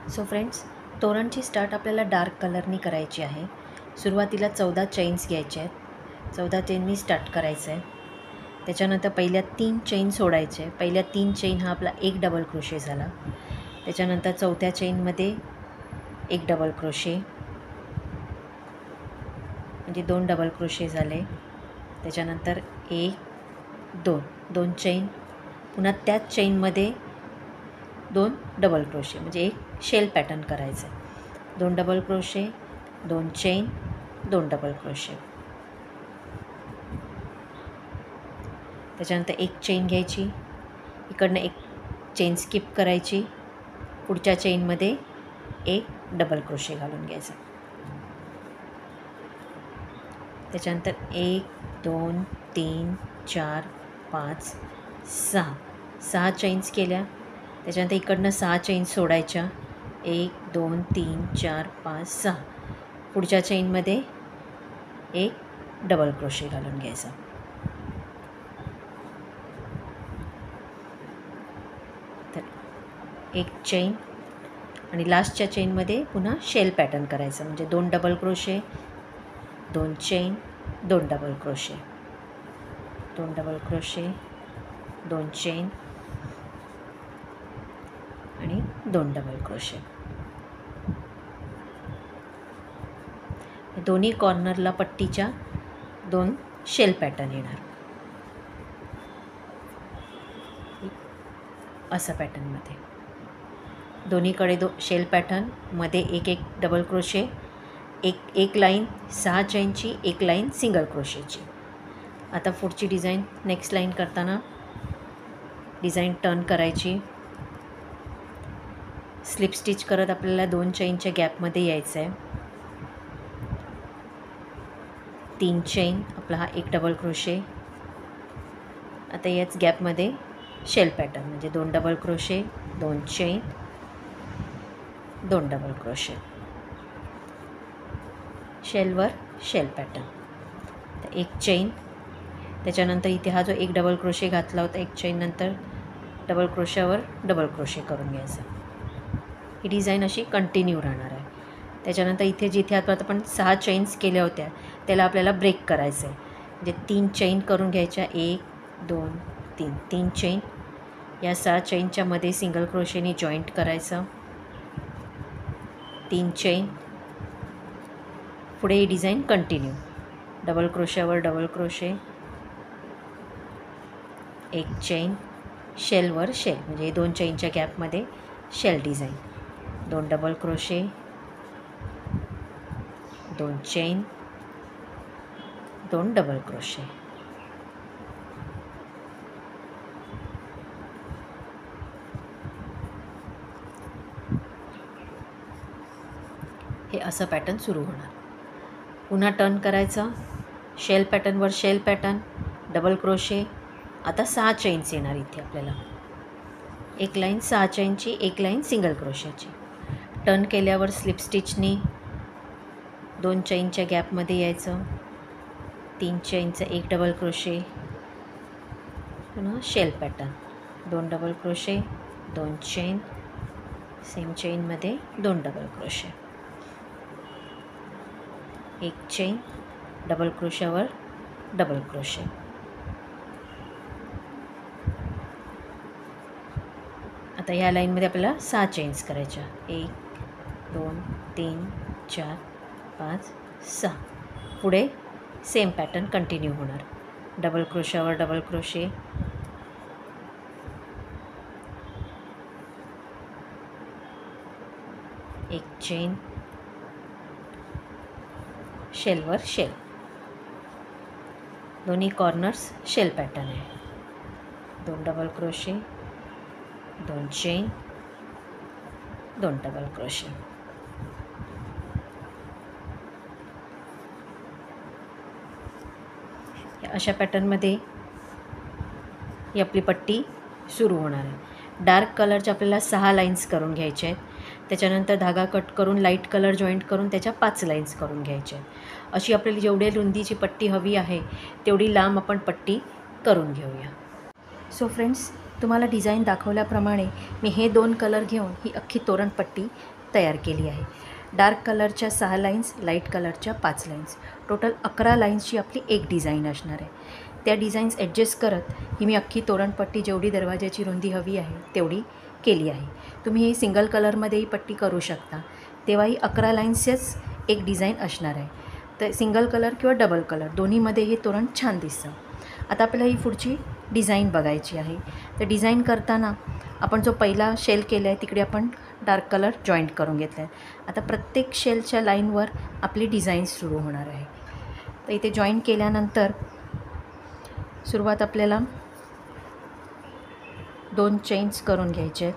So friends, तोरणची start आपल्याला dark कलरनी करायची आहे. सुरुवातीला 14 चेन्स घ्यायचे आहेत. 14 चेननी स्टार्ट करायचं आहे. त्याच्यानंतर पहिल्या 3 चेन सोडायचे. पहिल्या 3 चेन हा आपला एक डबल क्रोशे झाला. त्याच्यानंतर चौथ्या चेनमध्ये एक डबल क्रोशे, म्हणजे 2 डबल क्रोशे झाले. त्याच्यानंतर 1 2 2 चेन, पुन्हा त्याच चेनमध्ये 2 डबल क्रोशे, म्हणजे एक शेल पॅटर्न करायचं आहे. 2 double crochet, 2 chain, 2 double crochet. त्याच्यानंतर एक चेन घ्यायची, इकडनं एक चेन स्किप करायची, पुढच्या चेनमध्ये एक डबल क्रोशे घालून घ्यायचा. त्याच्यानंतर 1 2 3 4 5 6 चेन्स केल्या. त्याच्यानंतर इकडनं 6 चेन्स सोडायच्या. 1 2 3 4 5 6. पुढच्या चेनमध्ये एक डबल क्रोशे घालून घ्यायचा. तर एक चेन आणि लास्टच्या चेनमध्ये पुन्हा शेल पॅटर्न करायचं, म्हणजे 2 double crochet, 2 chain, 2 double crochet, 2 double crochet, 2 chain आणि 2 डबल क्रोशे. दोन्ही कॉर्नरला पट्टीच्या 2 शेल पॅटर्न येणार, असा पॅटर्नमध्ये. दोन्हीकडे शेल पॅटर्न, मध्ये एक एक डबल क्रोशे, एक लाईन 6 चेनची, एक लाईन सिंगल क्रोशेची. आता पुढची डिझाईन, नेक्स्ट लाईन करताना डिझाईन टर्न करायची. स्लिप स्टिच करत आपल्याला 2 चेनच्या गॅपमध्ये यायचं आहे. 3 चेन, आपला हा एक डबल क्रोशे. आता याच गॅपमध्ये शेल पॅटर्न, म्हणजे 2 double crochet, 2 chain, 2 double crochet. शेलवर शेल पॅटर्न. तर एक चेन, त्याच्यानंतर इथे हा जो एक डबल क्रोशे घातला होता, एक चेन नंतर डबल क्रोशावर डबल क्रोशे करून घ्यायचा. ही डिझाईन अशी कंटिन्यू राहणार आहे. त्याच्यानंतर इथे जिथे आता आपण 6 चेन्स केल्या होत्या त्याला आपल्याला ब्रेक करायचं आहे, म्हणजे 3 चेन करून घ्यायच्या. 1 2 3 3 चेन, या 6 चेनच्या मध्ये सिंगल क्रोशेने जॉईंट करायचं. 3 चेन, पुढे ही डिझाईन कंटिन्यू. डबल क्रोशावर डबल क्रोशे, एक चेन, शेलवर शेल, म्हणजे 2 चेनच्या गॅपमध्ये shell design. 2 double crochet, 2 chain, 2 double crochet. हे असं पॅटर्न सुरू होणार. पुन्हा टर्न करायचं. शेल पॅटर्नवर शेल पॅटर्न, डबल क्रोशे. आता 6 चेन्स येणार इथे आपल्याला. एक लाईन 6 चेनची, एक लाईन सिंगल क्रोशेची. टर्न केल्यावर स्लिप स्टिचनी 2 चेनच्या गॅपमध्ये यायचं. 3 चेनचं एक डबल क्रोशे, पुन्हा shell pattern. 2 double crochet, 2 chain, same चेनमध्ये 2 डबल क्रोशे, एक चेन, डबल क्रोशावर डबल क्रोशे. आता ह्या लाईनमध्ये आपल्याला 6 चेन्स करायच्या. 1 2 3 4 5 6. पुढे सेम पॅटर्न कंटिन्यू होणार. डबल क्रोशावर डबल क्रोशे, एक चेन, शेलवर शेल. दोन्ही कॉर्नर्स शेल पॅटर्न आहे. 2 double crochet, 2 chain, 2 double crochet. अशा पॅटर्नमध्ये ही आपली पट्टी सुरू होणार आहे. डार्क कलरच्या आपल्याला 6 लाईन्स करून घ्यायच्या आहेत. त्याच्यानंतर धागा कट करून लाईट कलर जॉईंट करून त्याच्या 5 लाईन्स करून घ्यायच्या आहेत. अशी आपल्याला जेवढे रुंदीची पट्टी हवी आहे तेवढी लांब आपण पट्टी करून घेऊया. सो फ्रेंड्स, तुम्हाला डिझाईन दाखवल्याप्रमाणे मी हे 2 कलर घेऊन ही अख्खी तोरणपट्टी तयार केली आहे. डार्क कलरच्या 6 लाईन्स, लाईट कलरच्या 5 लाईन्स, टोटल 11 लाईन्सची आपली एक डिझाईन असणार आहे. त्या डिझाईन्स ॲडजस्ट करत ही मी अख्खी तोरणपट्टी जेवढी दरवाजाची रुंदी हवी आहे तेवढी केली आहे. तुम्ही ही सिंगल कलरमध्येही पट्टी करू शकता, तेव्हाही 11 लाईन्सच एक डिझाईन असणार आहे. तर सिंगल कलर किंवा डबल कलर दोन्हीमध्ये हे तोरण छान दिसतं. आता आपल्याला ही पुढची डिझाईन बघायची आहे. तर डिझाईन करताना आपण जो पहिला शेल केला आहे तिकडे आपण डार्क कलर जॉईंट करून घेतला आहे. आता प्रत्येक शेलच्या लाईनवर आपली डिझाईन सुरू होणार आहे. तर इथे जॉईंट केल्यानंतर सुरुवात आपल्याला 2 चेन्स करून घ्यायचे आहेत.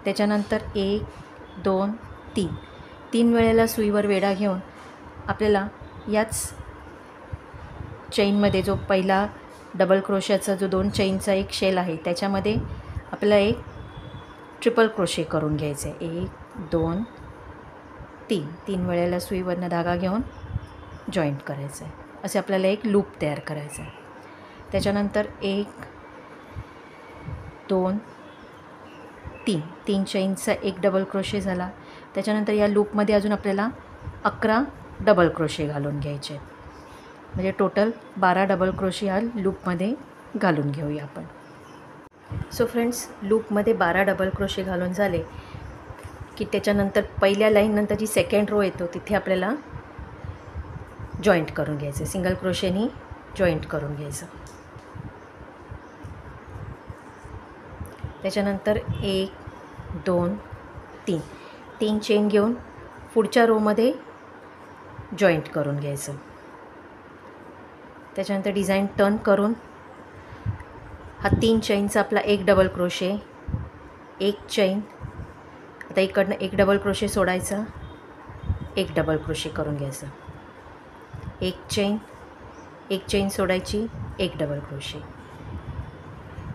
त्याच्यानंतर 1 2 3 3 वेळेला सुईवर वेढा घेऊन आपल्याला याच चेनमध्ये जो पहिला डबल क्रोशाचा जो 2 चेनचा एक शेल आहे त्याच्यामध्ये आपल्याला एक ट्रिपल क्रोशे करून घ्यायचं आहे. 1 2 3 3 वेळेला सुईवरनं धागा घेऊन जॉईंट करायचं आहे. असे आपल्याला एक लूप तयार करायचा आहे. त्याच्यानंतर 1 2 3 3 चेनचा एक डबल क्रोशे झाला. त्याच्यानंतर या लूपमध्ये अजून आपल्याला 11 डबल क्रोशे घालून घ्यायचे आहेत. म्हणजे टोटल 12 डबल क्रोशे ह्या लूपमध्ये घालून घेऊया आपण. सो फ्रेंड्स, लूपमध्ये 12 डबल क्रोशे घालून झाले की त्याच्यानंतर पहिल्या लाईननंतर जी सेकंड रो येतो तिथे आपल्याला जॉईंट करून घ्यायचं. सिंगल क्रोशेनी जॉईंट करून घ्यायचं. त्याच्यानंतर 1 2 3 3 चेन घेऊन पुढच्या रोमध्ये जॉईंट करून घ्यायचं. त्याच्यानंतर डिझाईन टर्न करून हा 3 चेनचा आपला एक डबल क्रोशे, एक चेन, आता इकडनं एक डबल क्रोशे सोडायचा, एक डबल क्रोशे करून घ्यायचं, एक चेन सोडायची, एक डबल क्रोशे,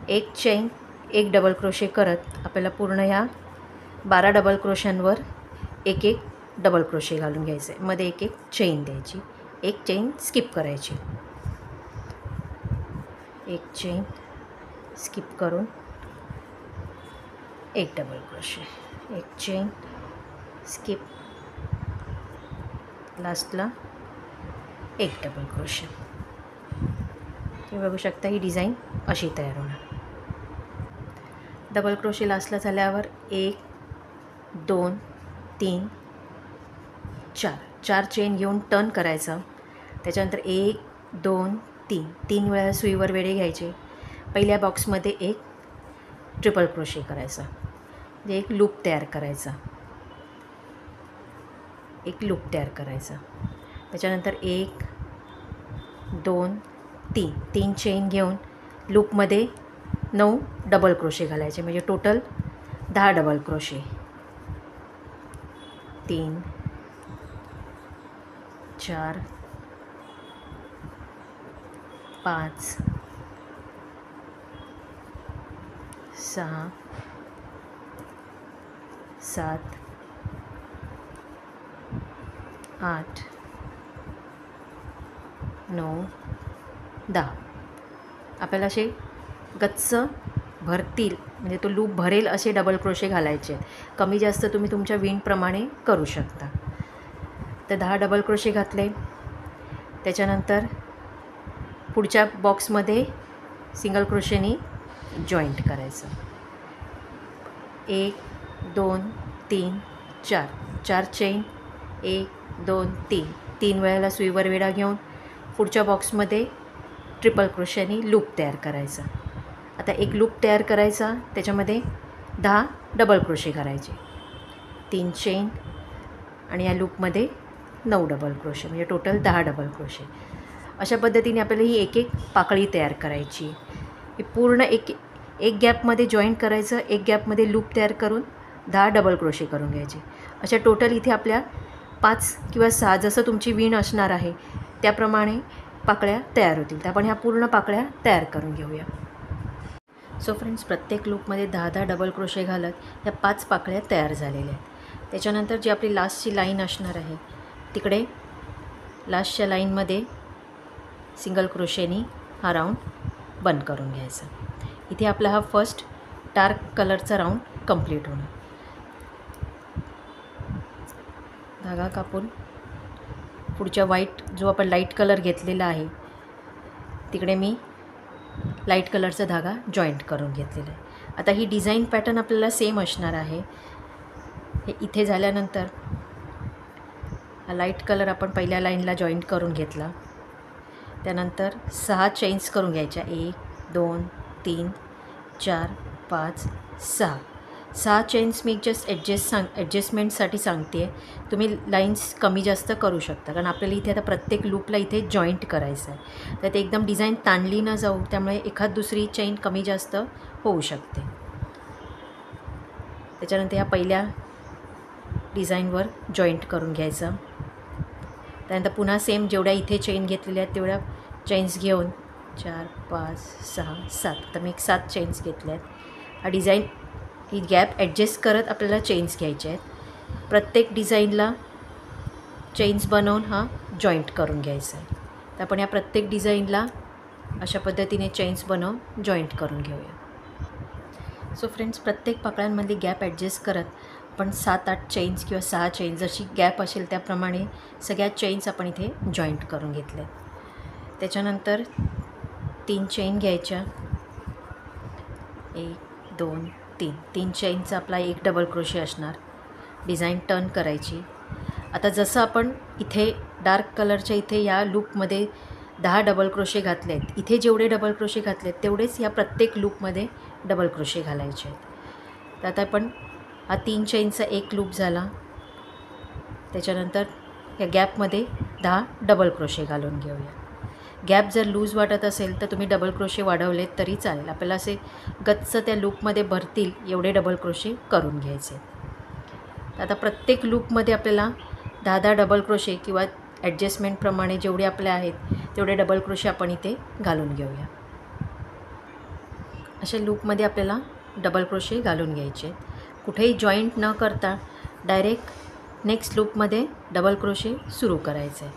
एक चेन, एक डबल क्रोशे करत आपल्याला पूर्ण ह्या 12 डबल क्रोशांवर एक एक डबल क्रोशे घालून घ्यायचे. मध्ये एक एक चेन द्यायची, एक चेन स्किप करायची, एक चेन स्किप करून एक डबल क्रोशे, एक चेन स्किप, लास्टला एक डबल क्रोशे. तुम्ही बघू शकता ही डिझाईन अशी तयार होणार. डबल क्रोशे लास्टला झाल्यावर 1 2 3 4 चेन घेऊन टर्न करायचं. त्याच्यानंतर 1 2 3 3 वेळा सुईवर वेढे घ्यायचे. पहिल्या बॉक्समध्ये एक ट्रिपल क्रोशे करायचा, म्हणजे एक लूप तयार करायचा, एक लूप तयार करायचा. त्याच्यानंतर 1 2 3 3 चेन घेऊन लूपमध्ये 9 डबल क्रोशे घालायचे, म्हणजे टोटल 10 डबल क्रोशे. 3 4 5 6 7 8 9 10. आपल्याला असे गच्च भरतील, म्हणजे तो लूप भरेल असे डबल क्रोशे घालायचे. कमी जास्त तुम्ही तुमच्या विणप्रमाणे करू शकता. तर 10 डबल क्रोशे घातले. त्याच्यानंतर पुढच्या बॉक्समध्ये सिंगल क्रोशेनी जॉईंट करायचं. 1 2 3 4 चेन, 1 2 3 3 वेळेला सुईवर वेढा घेऊन पुढच्या बॉक्समध्ये ट्रिपल क्रोशेनी लूप तयार करायचा. आता एक लूप तयार करायचा, त्याच्यामध्ये 10 डबल क्रोशे करायचे, 3 चेन आणि या लूपमध्ये 9 डबल क्रोशे, म्हणजे टोटल 10 डबल क्रोशे. अशा पद्धतीने आपल्याला ही एक एक पाकळी तयार करायची. ही पूर्ण एक गॅपमध्ये जॉईंट करायचं, एक गॅपमध्ये लूप तयार करून 10 डबल क्रोशे करून घ्यायचे. अशा टोटल इथे आपल्या 5 किंवा 6 जसं तुमची विण असणार आहे त्याप्रमाणे पाकळ्या तयार होतील. तर आपण ह्या पूर्ण पाकळ्या तयार करून घेऊया. सो फ्रेंड्स, प्रत्येक लूपमध्ये 10 डबल क्रोशे घालत ह्या 5 पाकळ्या तयार झालेल्या आहेत. त्याच्यानंतर जी आपली लास्टची लाईन असणार आहे तिकडे लास्टच्या लाईनमध्ये सिंगल क्रोशेनी हा राऊंड बंद करून घ्यायचा. इथे आपला हा फर्स्ट डार्क कलरचा राऊंड कंप्लीट होणार. धागा कापून पुढच्या व्हाईट जो आपण लाईट कलर घेतलेला आहे तिकडे मी लाईट कलरचा धागा जॉईंट करून घेतलेला आहे. आता ही डिझाईन पॅटर्न आपल्याला सेम असणार आहे. हे इथे झाल्यानंतर हा लाईट कलर आपण पहिल्या लाईनला जॉईंट करून घेतला. त्यानंतर 6 चेन्स करून घ्यायच्या. 1 2 3 4 5 6 चेन्स मी जस्ट ॲडजस्टमेंटसाठी सांगते आहे. तुम्ही लाईन्स कमी जास्त करू शकता कारण आपल्याला इथे आता प्रत्येक लूपला इथे जॉईंट करायचं आहे. तर ते एकदम डिझाईन ताणली न जाऊ त्यामुळे एखाद दुसरी चेन कमी जास्त होऊ शकते. त्याच्यानंतर ह्या पहिल्या डिझाईनवर जॉईंट करून घ्यायचं. त्यानंतर पुन्हा सेम जेवढ्या इथे चेन घेतलेल्या आहेत तेवढ्या चेन्स घेऊन 4 5 6 7 तर मी 7 चेन्स घेतल्या आहेत. हा डिझाईन ही गॅप ॲडजस्ट करत आपल्याला चेन्स घ्यायचे आहेत. प्रत्येक डिझाईनला चेन्स बनवून हा जॉईंट करून घ्यायचा आहे. तर आपण या प्रत्येक डिझाईनला अशा पद्धतीने चेन्स बनवून जॉईंट करून घेऊया. सो फ्रेंड्स, प्रत्येक पाकळ्यांमध्ये गॅप ॲडजस्ट करत आपण 7-8 चेन्स किंवा 6 चेन्स जशी गॅप असेल त्याप्रमाणे सगळ्या चेन्स आपण इथे जॉईंट करून घेतल्या. त्याच्यानंतर 3 चेन घ्यायच्या. 1 2 3 चेनचा आपला एक डबल क्रोशे असणार. डिझाईन टर्न करायची. आता जसं आपण इथे डार्क कलरच्या इथे या लूपमध्ये 10 डबल क्रोशे घातले आहेत. इथे जेवढे डबल क्रोशे घातले आहेत तेवढेच या प्रत्येक लूपमध्ये डबल क्रोशे घालायचे आहेत. तर आता आपण हा 3 चेनचा एक लूप झाला. त्याच्यानंतर या गॅपमध्ये 10 डबल क्रोशे घालून घेऊया. गॅप जर लूज वाटत असेल तर तुम्ही डबल क्रोशे वाढवलेत तरी चालेल. आपल्याला असे गच्च त्या लूपमध्ये भरतील एवढे डबल क्रोशे करून घ्यायचे. आता प्रत्येक लूपमध्ये आपल्याला 10 डबल क्रोशे किंवा ॲडजस्टमेंटप्रमाणे जेवढे आपले आहेत तेवढे डबल क्रोशे आपण इथे घालून घेऊया. अशा लूपमध्ये आपल्याला डबल क्रोशे घालून घ्यायचे. कुठेही जॉईंट न करता डायरेक्ट नेक्स्ट लूपमध्ये डबल क्रोशे सुरू करायचे.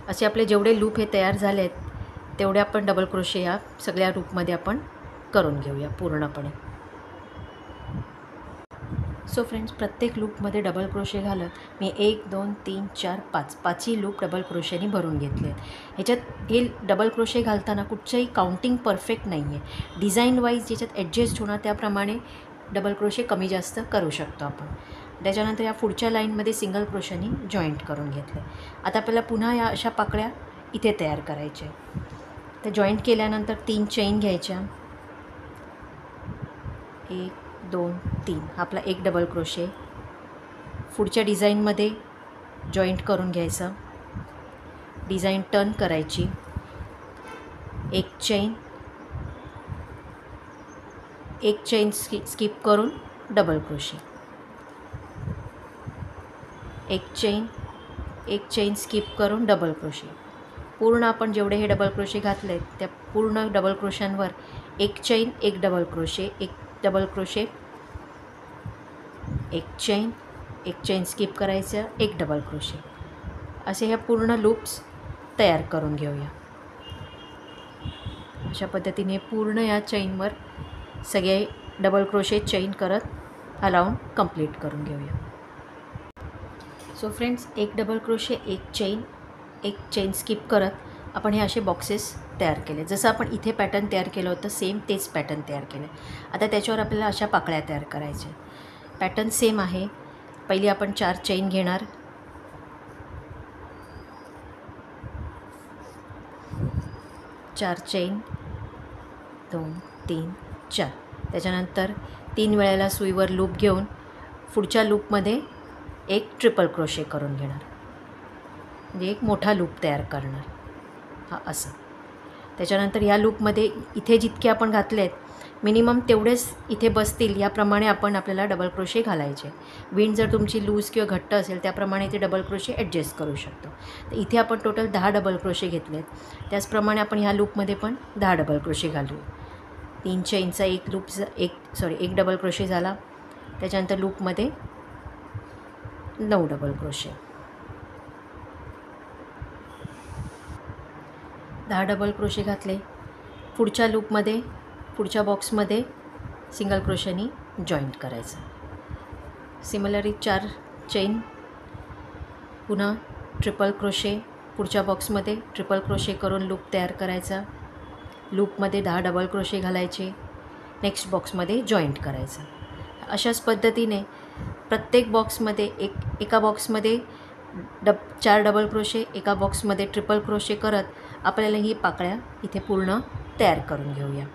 असे आपले जेवढे लूप हे तयार झाले आहेत तेवढे आपण डबल क्रोशे या सगळ्या लूपमध्ये आपण करून घेऊया पूर्णपणे. सो फ्रेंड्स, प्रत्येक लूपमध्ये डबल क्रोशे घालत मी 1 2 3 4 5 पाचही लूप डबल क्रोशेने भरून घेतले आहेत. ह्याच्यात हे डबल क्रोशे घालताना कुठचंही काउंटिंग परफेक्ट नाही आहे. डिझाईन वाईज ज्याच्यात ॲडजस्ट होणार त्याप्रमाणे डबल क्रोशे कमी जास्त करू शकतो आपण. त्याच्यानंतर या पुढच्या लाईनमध्ये सिंगल क्रोशाने जॉईंट करून घेतले. आता आपल्याला पुन्हा या अशा पाकळ्या इथे तयार करायच्या. तर जॉईंट केल्यानंतर 3 चेन घ्यायच्या. 1 2 3 आपला एक डबल क्रोशे पुढच्या डिझाईनमध्ये जॉईंट करून घ्यायचा. डिझाईन टर्न करायची. एक चेन स्किप करून डबल क्रोशे. एक चेन स्किप करून डबल क्रोशे. पूर्ण आपण जेवढे हे डबल क्रोशे घातले आहेत त्या पूर्ण डबल क्रोशांवर एक चेन एक डबल क्रोशे, एक डबल क्रोशे, एक चेन स्किप करायचं, एक डबल क्रोशे. असे ह्या पूर्ण लूप्स तयार करून घेऊया. अशा पद्धतीने पूर्ण या चेनवर सगळे डबल क्रोशे चेन करत हा राऊंड कंप्लीट करून घेऊया. सो फ्रेंड्स, एक डबल क्रोशे एक चेन स्किप करत आपण हे असे बॉक्सेस तयार केले. जसं आपण इथे पॅटर्न तयार केलं होतं सेम तेच पॅटर्न तयार केले. आता त्याच्यावर आपल्याला अशा पाकळ्या तयार करायच्या. पॅटर्न सेम आहे. पहिली आपण 4 चेन घेणार. चार चेन 2 3 4. त्याच्यानंतर 3 वेळेला सुईवर लूप घेऊन पुढच्या लूपमध्ये एक ट्रिपल क्रोशे करून घेणार. म्हणजे एक मोठा लूप तयार करणार हा असं. त्याच्यानंतर या लूपमध्ये इथे जितके आपण घातले आहेत मिनिमम तेवढेच इथे बसतील याप्रमाणे आपल्याला डबल क्रोशे घालायचे. विंड जर तुमची लूज किंवा घट्ट असेल त्याप्रमाणे इथे डबल क्रोशे ॲडजस्ट करू शकतो. तर इथे आपण टोटल 10 डबल क्रोशे घेतले आहेत. त्याचप्रमाणे आपण ह्या लूपमध्ये पण 10 डबल क्रोशे घालू. 3 चेनचा एक डबल क्रोशे झाला. त्याच्यानंतर लूपमध्ये 9 डबल क्रोशे. 10 डबल क्रोशे घातले. पुढच्या लूपमध्ये पुढच्या बॉक्समध्ये सिंगल क्रोशानी जॉईंट करायचं. सिमिलरली 4 चेन पुन्हा ट्रिपल क्रोशे पुढच्या बॉक्समध्ये ट्रिपल क्रोशे करून लूप तयार करायचा. लूपमध्ये 10 डबल क्रोशे घालायचे. नेक्स्ट बॉक्समध्ये जॉईंट करायचं. अशाच पद्धतीने प्रत्येक बॉक्समध्ये एका बॉक्समध्ये 4 डबल क्रोशे, एका बॉक्समध्ये ट्रिपल क्रोशे करत आपल्याला ही पाकळ्या इथे पूर्ण तयार करून घेऊया.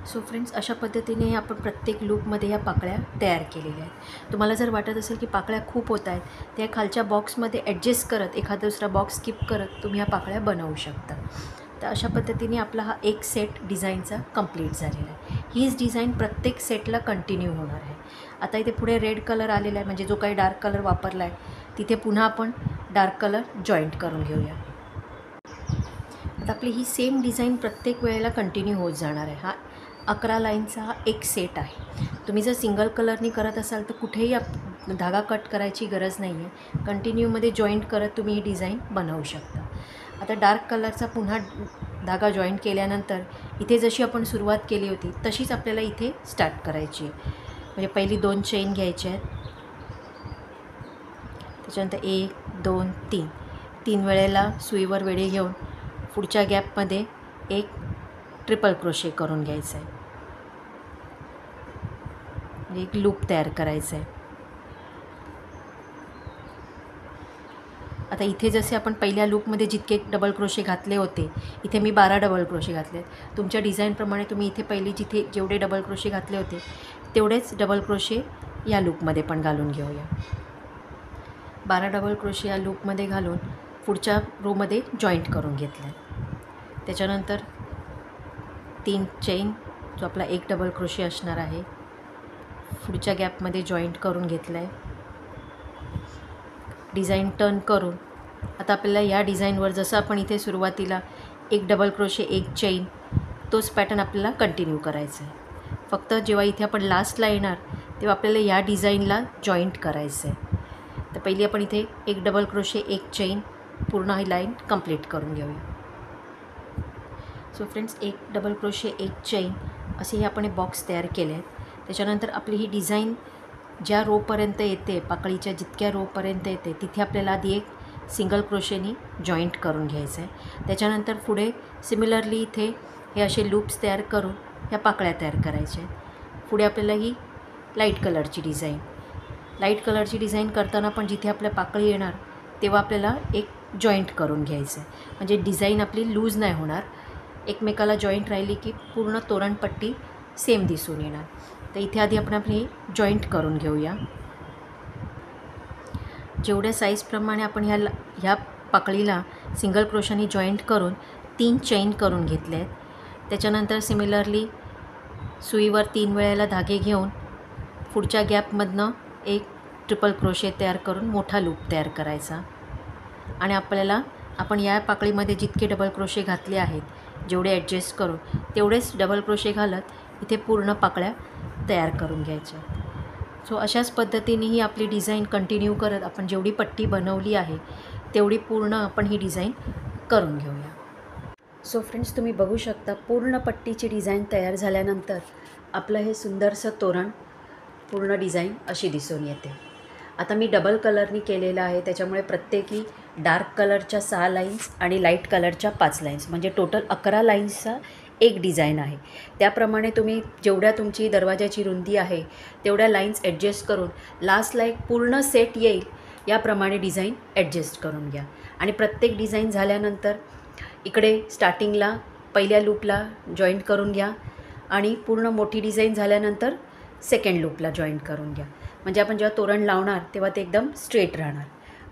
सो फ्रेंड्स, अशा पद्धतीने आपण प्रत्येक लूपमध्ये या पाकळ्या तयार केलेल्या आहेत. तुम्हाला जर वाटत असेल की पाकळ्या खूप होत आहेत, त्या खालच्या बॉक्समध्ये ॲडजस्ट करत एखादा दुसरा बॉक्स स्किप करत तुम्ही ह्या पाकळ्या बनवू शकता. तर अशा पद्धतीने आपला हा एक सेट डिझाईनचा कंप्लीट झालेला आहे. हीच डिझाईन प्रत्येक सेटला कंटिन्यू होणार आहे. आता इथे पुढे रेड कलर आलेला आहे, म्हणजे जो काही डार्क कलर वापरला आहे तिथे पुन्हा आपण डार्क कलर जॉईंट करून घेऊया. आता आपली ही सेम डिझाईन प्रत्येक वेळेला कंटिन्यू होत जाणार आहे. हा 11 लाईनचा हा एक सेट आहे. तुम्ही जर सिंगल कलरनी करत असाल तर कुठेही धागा कट करायची गरज नाही आहे. कंटिन्यूमध्ये जॉईंट करत तुम्ही ही डिझाईन बनवू शकता. आता डार्क कलरचा पुन्हा धागा जॉईंट केल्यानंतर इथे जशी आपण सुरुवात केली होती तशीच आपल्याला इथे स्टार्ट करायची आहे. म्हणजे पहिली 2 चेन घ्यायच्या आहेत. त्याच्यानंतर 1 2 3 वेळेला सुईवर वेढे घेऊन पुढच्या गॅपमध्ये एक ट्रिपल क्रोशे करून घ्यायचं आहे. एक लूप तयार करायचं आहे. आता इथे जसे आपण पहिल्या लूपमध्ये जितके डबल क्रोशे घातले होते, इथे मी 12 डबल क्रोशे घातले. तुमच्या डिझाईनप्रमाणे तुम्ही इथे पहिली जिथे जेवढे डबल क्रोशे घातले होते तेवढेच डबल क्रोशे या लूपमध्ये पण घालून घेऊया. 12 डबल क्रोशे या लूपमध्ये घालून पुढच्या रोमध्ये जॉईंट करून घेतलं. त्याच्यानंतर 3 चेन, जो आपला एक डबल क्रोशे असणार आहे, पुढच्या गॅपमध्ये जॉईंट करून घेतलं आहे. डिझाईन टर्न करून आता आपल्याला या डिझाईनवर जसं आपण इथे सुरुवातीला एक डबल क्रोशे एक चेन, तोच पॅटर्न आपल्याला कंटिन्यू करायचा आहे. फक्त जेव्हा इथे आपण लास्टला येणार तेव्हा आपल्याला या डिझाईनला जॉईंट करायचं आहे. तर पहिली आपण इथे एक डबल क्रोशे एक चेन पूर्ण ही लाईन कंप्लीट करून घेऊया. सो फ्रेंड्स, एक डबल क्रोशे एक चेन असे हे आपण हे बॉक्स तयार केले आहेत. त्याच्यानंतर आपली ही डिझाईन ज्या रोपर्यंत येते, पाकळीच्या जितक्या रोपर्यंत येते तिथे आपल्याला आधी एक सिंगल क्रोशेनी जॉईंट करून घ्यायचं आहे. त्याच्यानंतर पुढे सिमिलरली इथे हे असे लूप्स तयार करून ह्या पाकळ्या तयार करायच्या आहेत. पुढे आपल्याला ही लाईट कलरची डिझाईन करताना पण जिथे आपल्या पाकळी येणार तेव्हा आपल्याला एक जॉईंट करून घ्यायचं आहे. म्हणजे डिझाईन आपली लूज नाही होणार. एकमेकाला जॉईंट राहिली की पूर्ण तोरणपट्टी सेम दिसून येणार. तर इथे आधी आपण आपली जॉईंट करून घेऊया. जेवढ्या साईजप्रमाणे आपण ह्या पाकळीला सिंगल क्रोशाने जॉईंट करून 3 चेन करून घेतले आहेत. त्याच्यानंतर सिमिलरली सुईवर 3 वेळेला धागे घेऊन पुढच्या गॅपमधनं एक ट्रिपल क्रोशे तयार करून मोठा लूप तयार करायचा. आणि आपण या पाकळीमध्ये जितके डबल क्रोशे घातले आहेत, जेवढे ॲडजस्ट करून तेवढेच डबल क्रोशे घालत इथे पूर्ण पाकळ्या तयार करून घ्यायच्या. सो अशाच पद्धतीने ही आपली डिझाईन कंटिन्यू करत आपण जेवढी पट्टी बनवली आहे तेवढी पूर्ण आपण ही डिझाईन करून घेऊया. सो फ्रेंड्स, तुम्ही बघू शकता पूर्ण पट्टीची डिझाईन तयार झाल्यानंतर आपलं हे सुंदरसं तोरण पूर्ण डिझाईन अशी दिसून येते. आता मी डबल कलरनी केलेलं आहे, त्याच्यामुळे प्रत्येकी डार्क कलरच्या 6 लाईन्स आणि लाईट कलरच्या 5 लाईन्स, म्हणजे टोटल 11 लाईन्सचा एक डिझाईन आहे. त्याप्रमाणे तुम्ही जेवढ्या तुमची दरवाजाची रुंदी आहे तेवढ्या लाईन्स ॲडजस्ट करून लास्टला एक पूर्ण सेट येईल याप्रमाणे डिझाईन ॲडजस्ट करून घ्या. आणि प्रत्येक डिझाईन झाल्यानंतर इकडे स्टार्टिंगला पहिल्या लूपला जॉईंट करून घ्या आणि पूर्ण मोठी डिझाईन झाल्यानंतर सेकंड लूपला जॉईंट करून घ्या. म्हणजे आपण जेव्हा तोरण लावणार तेव्हा ते एकदम स्ट्रेट राहणार.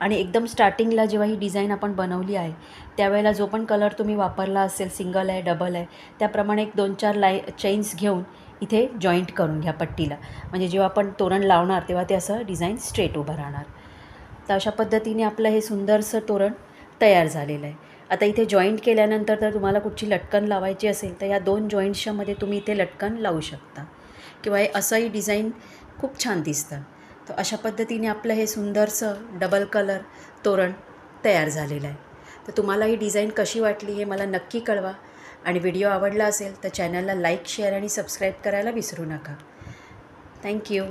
आणि एकदम स्टार्टिंगला जेव्हा ही डिझाईन आपण बनवली आहे त्यावेळेला जो पण कलर तुम्ही वापरला असेल, सिंगल आहे डबल आहे, त्याप्रमाणे एक 2-4 चेन्स घेऊन इथे जॉईंट करून घ्या पट्टीला. म्हणजे जेव्हा आपण तोरण लावणार तेव्हा ते असं डिझाईन स्ट्रेट उभं राहणार. तर अशा पद्धतीने आपलं हे सुंदरसं तोरण तयार झालेलं आहे. आता इथे जॉईंट केल्यानंतर जर तुम्हाला कुठची लटकन लावायची असेल तर या 2 जॉईंट्सच्या मध्ये तुम्ही इथे लटकन लावू शकता किंवा हे असंही डिझाईन खूप छान दिसतं. तर अशा पद्धतीने आपलं हे सुंदरसं डबल कलर तोरण तयार झालेलं आहे. तर तुम्हाला ही डिझाईन कशी वाटली हे मला नक्की कळवा. आणि व्हिडिओ आवडला असेल तर चॅनलला लाईक, शेअर आणि सबस्क्राईब करायला विसरू नका. थँक्यू.